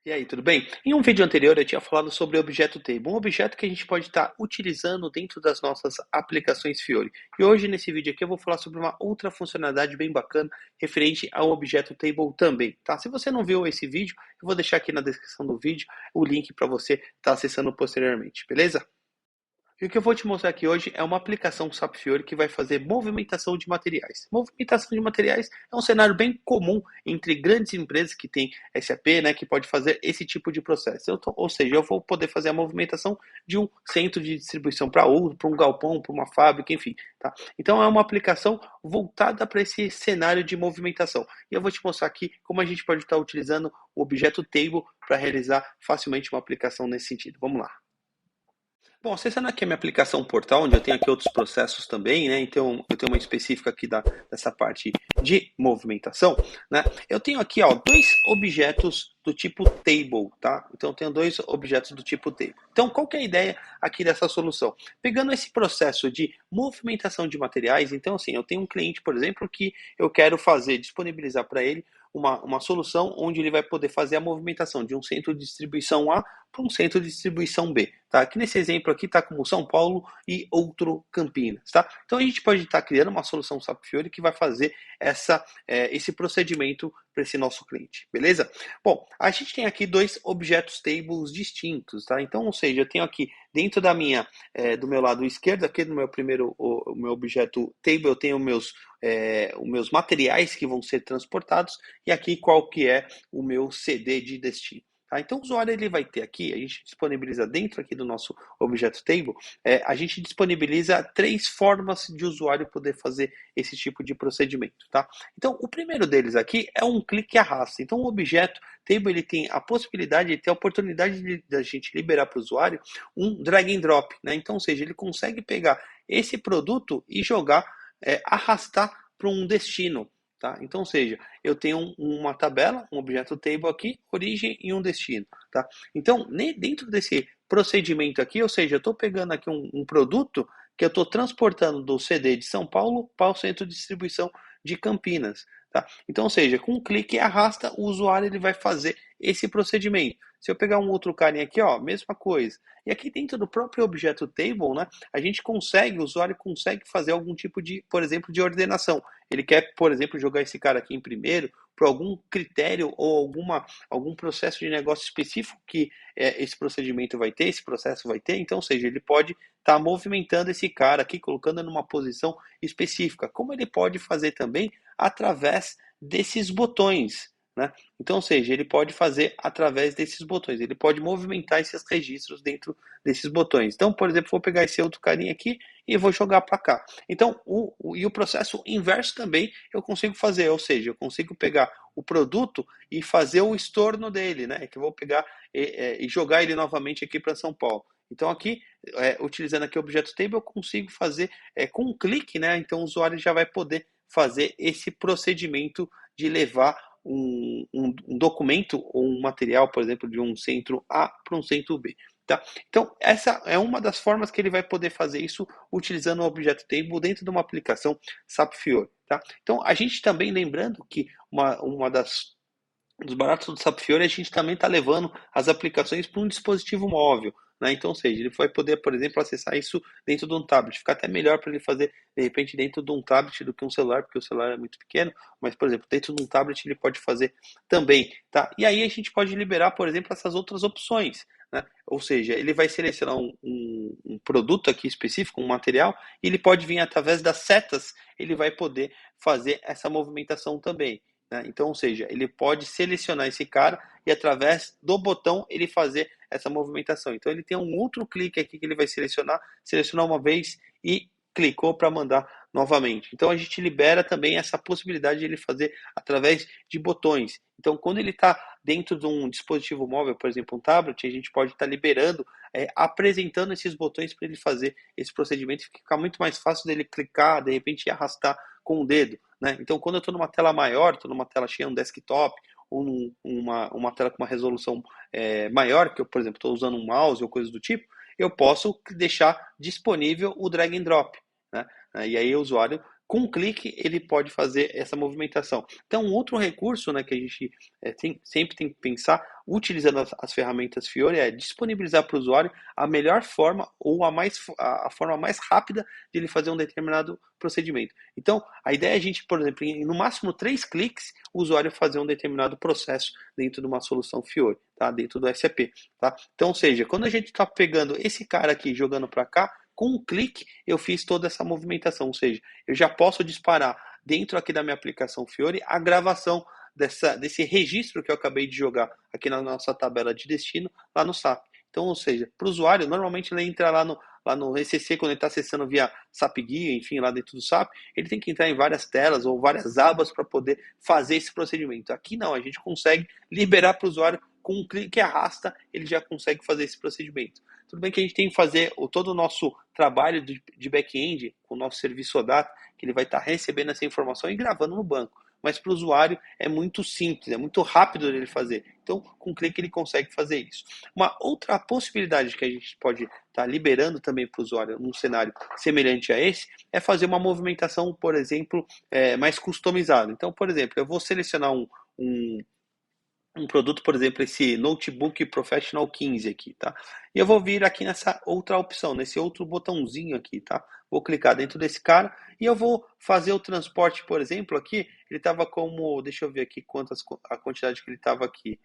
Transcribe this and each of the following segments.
E aí, tudo bem? Em um vídeo anterior eu tinha falado sobre o objeto table, um objeto que a gente pode estar utilizando dentro das nossas aplicações Fiori. E hoje nesse vídeo aqui eu vou falar sobre uma outra funcionalidade bem bacana referente ao objeto table também, tá? Se você não viu esse vídeo, eu vou deixar aqui na descrição do vídeo o link para você estar acessando posteriormente, beleza? E o que eu vou te mostrar aqui hoje é uma aplicação SAP Fiori que vai fazer movimentação de materiais. Movimentação de materiais é um cenário bem comum entre grandes empresas que têm SAP, né, que pode fazer esse tipo de processo. Ou seja, eu vou poder fazer a movimentação de um centro de distribuição para outro, para um galpão, para uma fábrica, enfim. Tá? Então é uma aplicação voltada para esse cenário de movimentação. E eu vou te mostrar aqui como a gente pode estar utilizando o objeto table para realizar facilmente uma aplicação nesse sentido. Vamos lá. Bom, acessando aqui a minha aplicação portal, onde eu tenho aqui outros processos também, né? Então, eu tenho uma específica aqui dessa parte de movimentação, né? Eu tenho aqui, ó, dois objetos do tipo table, tá? Então, eu tenho dois objetos do tipo table. Então, qual que é a ideia aqui dessa solução? Pegando esse processo de movimentação de materiais, então, assim, eu tenho um cliente, por exemplo, que eu quero disponibilizar para ele uma solução onde ele vai poder fazer a movimentação de um centro de distribuição A para um centro de distribuição B. Tá? Aqui nesse exemplo aqui está como São Paulo e outro Campinas. Tá? Então a gente pode estar criando uma solução SAP Fiori que vai fazer esse procedimento para esse nosso cliente, beleza? Bom, a gente tem aqui dois objetos tables distintos, tá? Então, ou seja, eu tenho aqui dentro do meu lado esquerdo, aqui no meu o meu objeto table, eu tenho os meus materiais que vão ser transportados e aqui qual que é o meu CD de destino. Tá? Então, o usuário ele vai ter aqui, a gente disponibiliza dentro aqui do nosso objeto table, a gente disponibiliza três formas de usuário poder fazer esse tipo de procedimento. Tá? Então, o primeiro deles aqui é um clique e arrasta. Então, o objeto table ele tem a possibilidade de ter a oportunidade de a gente liberar para o usuário um drag and drop. Né? Então, ou seja, ele consegue pegar esse produto e jogar, arrastar para um destino. Tá? Então, ou seja, eu tenho uma tabela, um objeto table aqui, origem e um destino. Tá? Então, dentro desse procedimento aqui, ou seja, eu estou pegando aqui um produto que eu estou transportando do CD de São Paulo para o centro de distribuição de Campinas. Tá? Então, ou seja, com um clique e arrasta, o usuário ele vai fazer esse procedimento. Se eu pegar um outro carinha aqui, ó, mesma coisa. E aqui dentro do próprio objeto table, né, o usuário consegue fazer algum tipo de, por exemplo, de ordenação. Ele quer, por exemplo, jogar esse cara aqui em primeiro por algum critério ou algum processo de negócio específico que esse procedimento vai ter, esse processo vai ter. Então, ou seja, ele pode estar movimentando esse cara aqui, colocando numa posição específica. Como ele pode fazer também através desses botões. Né? Então, ou seja, ele pode fazer através desses botões, ele pode movimentar esses registros dentro desses botões. Então, por exemplo, vou pegar esse outro carinha aqui e vou jogar para cá. Então, o processo inverso também eu consigo fazer, ou seja, eu consigo pegar o produto e fazer o estorno dele, né? Que eu vou pegar e jogar ele novamente aqui para São Paulo. Então, aqui, utilizando aqui o objeto table, eu consigo fazer com um clique, né? Então, o usuário já vai poder fazer esse procedimento de levar um documento ou um material, por exemplo, de um centro A para um centro B. Tá? Então, essa é uma das formas que ele vai poder fazer isso utilizando o Object Table dentro de uma aplicação SAP Fiori. Tá? Então, a gente também lembrando que dos baratos do SAP Fiori, a gente também está levando as aplicações para um dispositivo móvel. Né? Então, ou seja, ele vai poder, por exemplo, acessar isso dentro de um tablet. Fica até melhor para ele fazer, de repente, dentro de um tablet do que um celular, porque o celular é muito pequeno. Mas, por exemplo, dentro de um tablet ele pode fazer também. Tá? E aí a gente pode liberar, por exemplo, essas outras opções. Né? Ou seja, ele vai selecionar um produto aqui específico, um material, e ele pode vir através das setas, ele vai poder fazer essa movimentação também. Né? Então, ou seja, ele pode selecionar esse cara e através do botão ele fazer essa movimentação. Então ele tem um outro clique aqui que ele vai selecionar uma vez e clicou para mandar novamente. Então a gente libera também essa possibilidade de ele fazer através de botões. Então quando ele está dentro de um dispositivo móvel, por exemplo um tablet, a gente pode estar liberando, apresentando esses botões para ele fazer esse procedimento, fica muito mais fácil dele clicar, de repente arrastar com o dedo. Né? Então quando eu estou numa tela maior, estou numa tela cheia, um desktop, ou uma tela com uma resolução maior, que eu, por exemplo, estou usando um mouse ou coisa do tipo, eu posso deixar disponível o drag and drop. Né? E aí o usuário com um clique ele pode fazer essa movimentação. Então, um outro recurso, né, que a gente sempre tem que pensar, utilizando as ferramentas Fiori, é disponibilizar para o usuário a melhor forma ou a forma mais rápida de ele fazer um determinado procedimento. Então, a ideia é a gente, por exemplo, em no máximo 3 cliques, o usuário fazer um determinado processo dentro de uma solução Fiori, tá? Dentro do SAP. Tá? Então, ou seja, quando a gente está pegando esse cara aqui e jogando para cá, com um clique eu fiz toda essa movimentação, ou seja, eu já posso disparar dentro aqui da minha aplicação Fiori a gravação desse registro que eu acabei de jogar aqui na nossa tabela de destino lá no SAP. Então, ou seja, para o usuário, normalmente ele entra lá no ECC, quando ele está acessando via SAP Guia, enfim, lá dentro do SAP, ele tem que entrar em várias telas ou várias abas para poder fazer esse procedimento. Aqui não, a gente consegue liberar para o usuário com um clique que arrasta, ele já consegue fazer esse procedimento. Tudo bem que a gente tem que fazer todo o nosso trabalho de back-end com o nosso serviço OData, que ele vai estar recebendo essa informação e gravando no banco. Mas para o usuário é muito simples, é muito rápido ele fazer. Então, com um clique ele consegue fazer isso. Uma outra possibilidade que a gente pode estar liberando também para o usuário num cenário semelhante a esse é fazer uma movimentação, por exemplo, mais customizada. Então, por exemplo, eu vou selecionar um produto, por exemplo, esse Notebook Professional 15 aqui, tá? E eu vou vir aqui nessa outra opção, nesse outro botãozinho aqui, tá? Vou clicar dentro desse cara e eu vou fazer o transporte, por exemplo, aqui, ele estava como, deixa eu ver aqui a quantidade que ele estava aqui,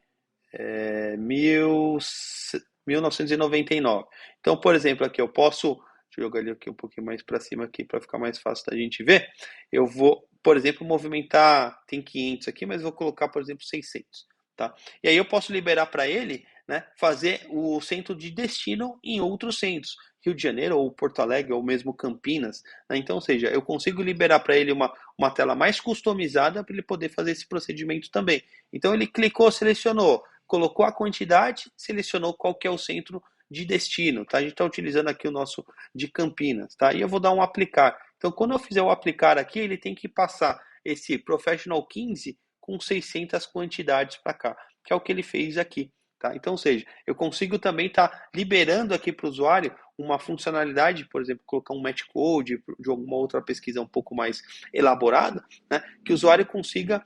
1999. Então, por exemplo, aqui eu posso, deixa eu jogar ele aqui um pouquinho mais para cima aqui para ficar mais fácil da gente ver. Eu vou, por exemplo, movimentar, tem 500 aqui, mas vou colocar, por exemplo, 600. Tá? E aí eu posso liberar para ele, né, fazer o centro de destino em outros centros, Rio de Janeiro ou Porto Alegre ou mesmo Campinas. Né? Então, ou seja, eu consigo liberar para ele uma tela mais customizada para ele poder fazer esse procedimento também. Então ele clicou, selecionou, colocou a quantidade, selecionou qual que é o centro de destino. Tá? A gente está utilizando aqui o nosso de Campinas. Tá? E eu vou dar um aplicar. Então, quando eu fizer o aplicar aqui, ele tem que passar esse Professional 15 com 600 quantidades para cá, que é o que ele fez aqui. Tá? Então, ou seja, eu consigo também estar liberando aqui para o usuário uma funcionalidade, por exemplo, colocar um match code de alguma outra pesquisa um pouco mais elaborada, né, que o usuário consiga,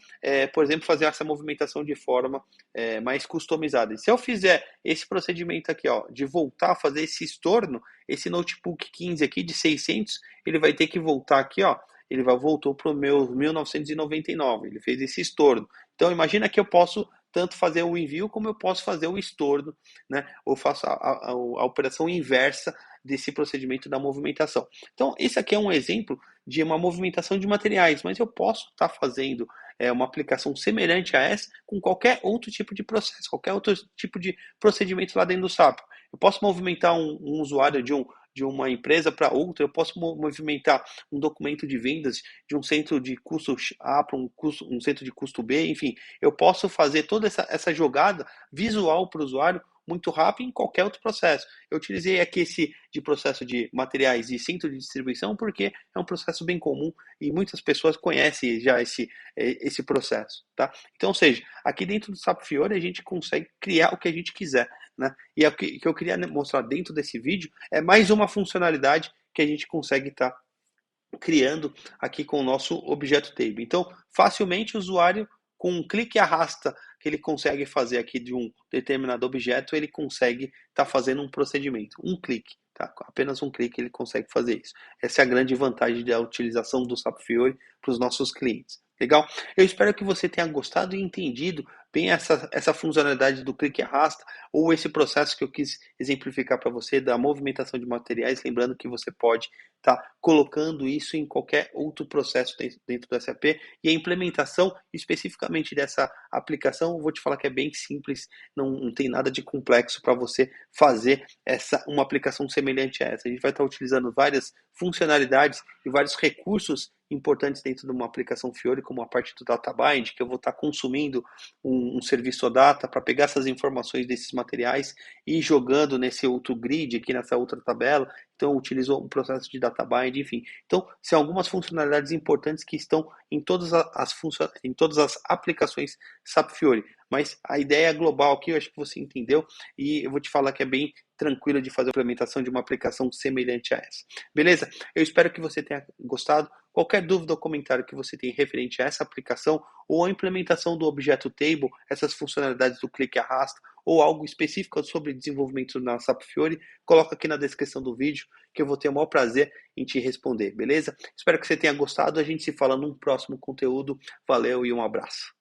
por exemplo, fazer essa movimentação de forma mais customizada. E se eu fizer esse procedimento aqui, ó, de voltar a fazer esse estorno, esse notebook 15 aqui de 600, ele vai ter que voltar aqui, ó, ele voltou para o meu 1999, ele fez esse estorno. Então, imagina que eu posso tanto fazer o envio como eu posso fazer o estorno, né? Ou faço a operação inversa desse procedimento da movimentação. Então, esse aqui é um exemplo de uma movimentação de materiais, mas eu posso estar fazendo uma aplicação semelhante a essa com qualquer outro tipo de processo, qualquer outro tipo de procedimento lá dentro do SAP. Eu posso movimentar um usuário de uma empresa para outra, eu posso movimentar um documento de vendas de um centro de custo A para um centro de custo B, enfim, eu posso fazer toda essa jogada visual para o usuário muito rápido em qualquer outro processo. Eu utilizei aqui esse de processo de materiais e centro de distribuição porque é um processo bem comum e muitas pessoas conhecem já esse processo. Tá? Então, ou seja, aqui dentro do SAP Fiori a gente consegue criar o que a gente quiser. Né? E o que eu queria mostrar dentro desse vídeo é mais uma funcionalidade que a gente consegue estar criando aqui com o nosso objeto table. Então, facilmente o usuário, com um clique e arrasta que ele consegue fazer aqui de um determinado objeto, ele consegue estar fazendo um procedimento. Um clique, tá? Apenas um clique ele consegue fazer isso. Essa é a grande vantagem da utilização do SAP Fiori para os nossos clientes. Legal? Eu espero que você tenha gostado e entendido bem essa funcionalidade do clique e arrasta, ou esse processo que eu quis exemplificar para você da movimentação de materiais, lembrando que você pode estar colocando isso em qualquer outro processo dentro do SAP, e a implementação especificamente dessa aplicação, eu vou te falar que é bem simples, não tem nada de complexo para você fazer uma aplicação semelhante a essa. A gente vai estar utilizando várias funcionalidades e vários recursos importantes dentro de uma aplicação Fiori, como a parte do databind, que eu vou estar consumindo um serviço OData para pegar essas informações desses materiais e ir jogando nesse outro grid, aqui nessa outra tabela. Então, eu utilizo um processo de databind, enfim. Então, são algumas funcionalidades importantes que estão em todas as aplicações SAP Fiori. Mas a ideia global aqui, eu acho que você entendeu, e eu vou te falar que é bem tranquilo de fazer a implementação de uma aplicação semelhante a essa. Beleza? Eu espero que você tenha gostado. Qualquer dúvida ou comentário que você tem referente a essa aplicação ou a implementação do Objeto Table, essas funcionalidades do clique e arrasta, ou algo específico sobre desenvolvimento na SAP Fiori, coloca aqui na descrição do vídeo que eu vou ter o maior prazer em te responder, beleza? Espero que você tenha gostado, a gente se fala num próximo conteúdo. Valeu e um abraço.